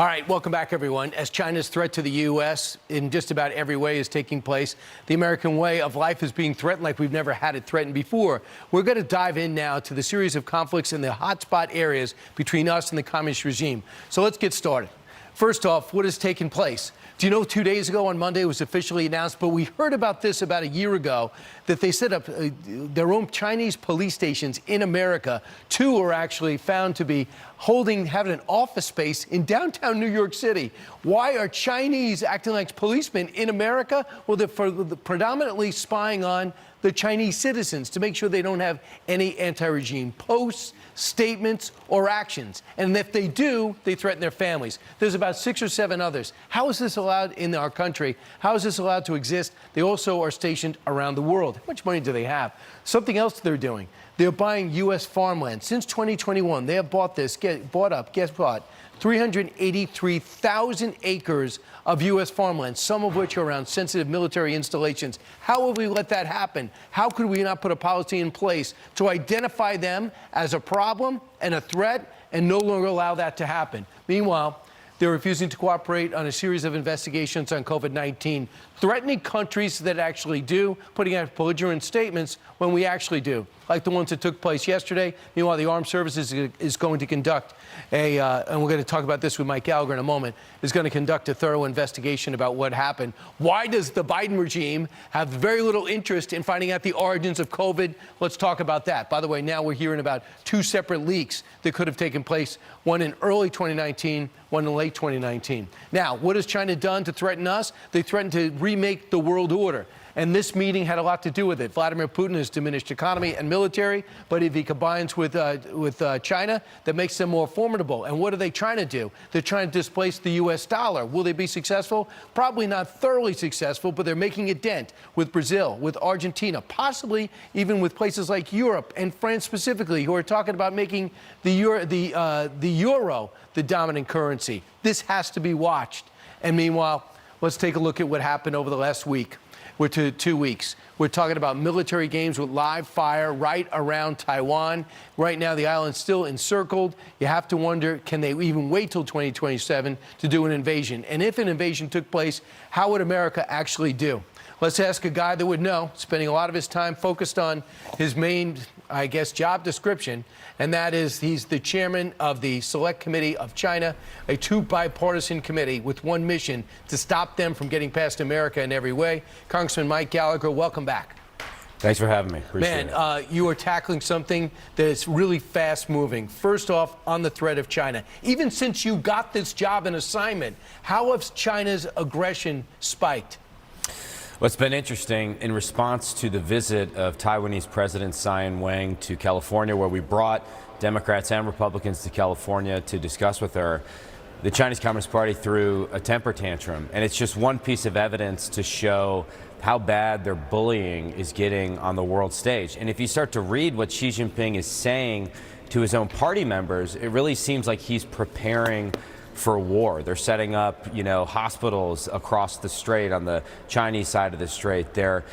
All right, welcome back, everyone. As China's threat to the U.S. in just about every way is taking place, the American way of life is being threatened like we've never had it threatened before. We're going to dive in now to the series of conflicts in the hotspot areas between us and the communist regime. So let's get started. First off, what has taken place? Do you know 2 days ago on Monday it was officially announced, but we heard about this about a year ago, that they set up their own Chinese police stations in America. 2 are actually found to be having an office space in downtown New York City. Why are Chinese acting like policemen in America? Well, they're predominantly spying on the Chinese citizens to make sure they don't have any anti-regime posts, statements, or actions. And if they do, they threaten their families. There's about 6 or 7 others. How is this allowed in our country? How is this allowed to exist? They also are stationed around the world. How much money do they have? Something else they're doing. They're buying U.S. farmland. Since 2021, they have bought up, guess what? 383,000 acres of U.S. farmland, some of which are around sensitive military installations. How will we let that happen? How could we not put a policy in place to identify them as a problem and a threat and no longer allow that to happen? Meanwhile, they're refusing to cooperate on a series of investigations on COVID-19, threatening countries that actually do, putting out belligerent statements when we actually do, like the ones that took place yesterday. Meanwhile, the Armed Services is going to conduct and we're going to talk about this with Mike Gallagher in a moment, is going to conduct a thorough investigation about what happened. Why does the Biden regime have very little interest in finding out the origins of COVID? Let's talk about that. By the way, now we're hearing about 2 separate leaks that could have taken place, one in early 2019, one in late 2019. Now, what has China done to threaten us? They threatened to remake the world order. And this meeting had a lot to do with it. Vladimir Putin has diminished economy and military, but if he combines with China, that makes them more formidable. And what are they trying to do? They're trying to displace the U.S. dollar. Will they be successful? Probably not thoroughly successful, but they're making a dent with Brazil, with Argentina, possibly even with places like Europe and France specifically, who are talking about making the euro the dominant currency. This has to be watched. And meanwhile, let's take a look at what happened over the last week. We're to 2 weeks. We're talking about military games with live fire right around Taiwan. Right now, the island's still encircled. You have to wonder, can they even wait till 2027 to do an invasion? And if an invasion took place, how would America actually do? Let's ask a guy that would know, spending a lot of his time focused on his main, I guess, job description, and that is he's the chairman of the Select Committee of China, a 2 bipartisan committee with one mission: to stop them from getting past America in every way. Congressman Mike Gallagher, welcome back. Thanks for having me. Appreciate it. You are tackling something that is really fast moving. First off, on the threat of China. Even since you got this job and assignment, how has China's aggression spiked? Well, it's been interesting. In response to the visit of Taiwanese President Tsai Ing-wen to California, where we brought Democrats and Republicans to California to discuss with her, the Chinese Communist Party threw a temper tantrum. And it's just one piece of evidence to show how bad their bullying is getting on the world stage. And if you start to read what Xi Jinping is saying to his own party members, it really seems like he's preparing for war. They're setting up, hospitals across the strait on the Chinese side of the strait. They're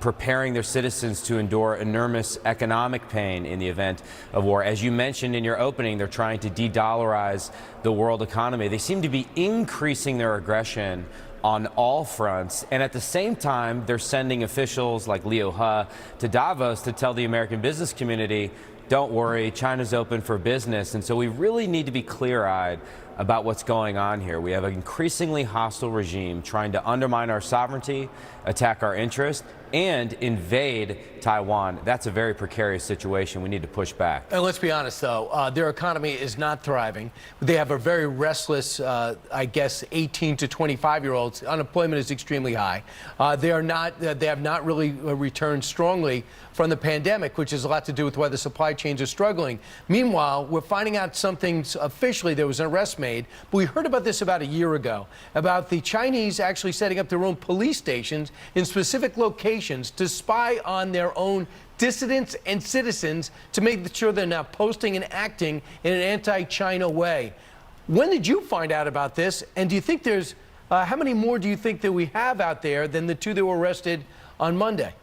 preparing their citizens to endure enormous economic pain in the event of war. As you mentioned in your opening, they're trying to de-dollarize the world economy. They seem to be increasing their aggression on all fronts, and at the same time, they're sending officials like Liu He to Davos to tell the American business community, don't worry, China's open for business. And so we really need to be clear-eyed about what's going on here. We have an increasingly hostile regime trying to undermine our sovereignty, attack our interests, and invade Taiwan. That's a very precarious situation. We need to push back. And let's be honest, though, their economy is not thriving. They have a very restless, 18 to 25-year-olds. Unemployment is extremely high. They have not really returned strongly from the pandemic, which has a lot to do with why the supply chains are struggling. Meanwhile, we're finding out something officially. There was an arrest made, but we heard about this about a year ago, about the Chinese actually setting up their own police stations in specific locations to spy on their own dissidents and citizens to make sure they're not posting and acting in an anti-China way. When did you find out about this? And do you think there's, how many more do you think that we have out there than the 2 that were arrested on Monday?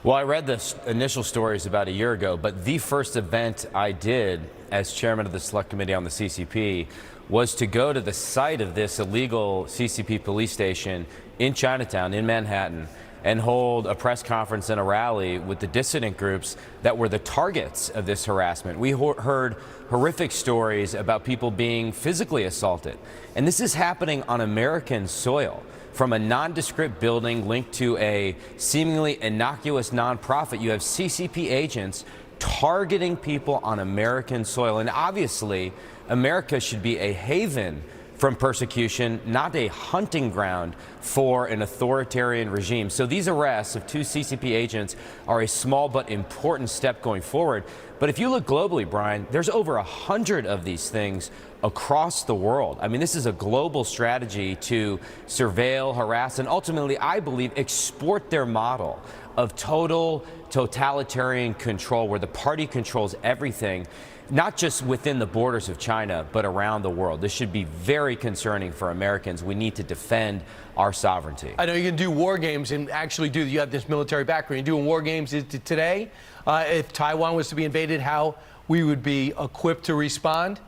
Well, I read the initial stories about a year ago, but the first event I did as chairman of the Select Committee on the CCP was to go to the site of this illegal CCP police station in Chinatown, in Manhattan, and hold a press conference and a rally with the dissident groups that were the targets of this harassment. We heard horrific stories about people being physically assaulted, and this is happening on American soil. From a nondescript building linked to a seemingly innocuous nonprofit, you have CCP agents targeting people on American soil. And obviously, America should be a haven from persecution, not a hunting ground for an authoritarian regime. So these arrests of 2 CCP agents are a small but important step going forward. But if you look globally, Brian, there's over 100 of these things across the world. I mean, this is a global strategy to surveil, harass, and ultimately, I believe, export their model of total totalitarian control, where the party controls everything, not just within the borders of China, but around the world. This should be very concerning for Americans. We need to defend our sovereignty. I know you can do war games and actually you have this military background. You're doing war games today. If Taiwan was to be invaded, how we would be equipped to respond?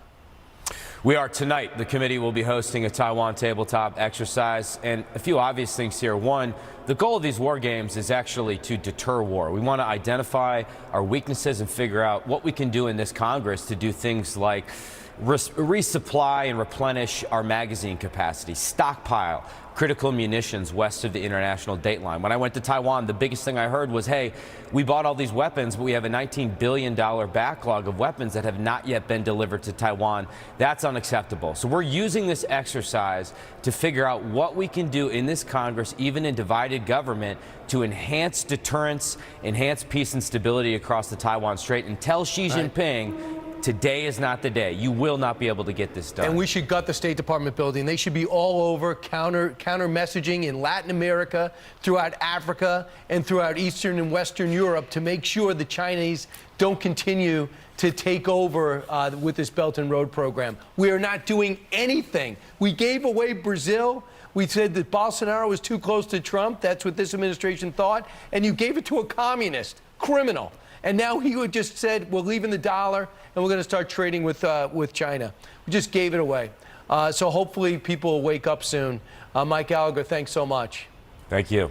We are tonight. The committee will be hosting a Taiwan tabletop exercise, and a few obvious things here. One, the goal of these war games is actually to deter war. We want to identify our weaknesses and figure out what we can do in this Congress to do things like resupply and replenish our magazine capacity, stockpile critical munitions west of the international date line. When I went to Taiwan, the biggest thing I heard was, hey, we bought all these weapons, but we have a $19 billion backlog of weapons that have not yet been delivered to Taiwan. That's unacceptable. So we're using this exercise to figure out what we can do in this Congress, even in divided government, to enhance deterrence, enhance peace and stability across the Taiwan Strait, and tell Xi Jinping, today is not the day. You will not be able to get this done. And we should gut the State Department building. They should be all over counter messaging in Latin America, throughout Africa, and throughout Eastern and Western Europe to make sure the Chinese don't continue to take over with this Belt and Road program. We are not doing anything. We gave away Brazil. We said that Bolsonaro was too close to Trump. That's what this administration thought. And you gave it to a communist, criminal. And now he would just said, we're leaving the dollar and we're going to start trading with China. We just gave it away. So hopefully people will wake up soon. Mike Gallagher, thanks so much. Thank you.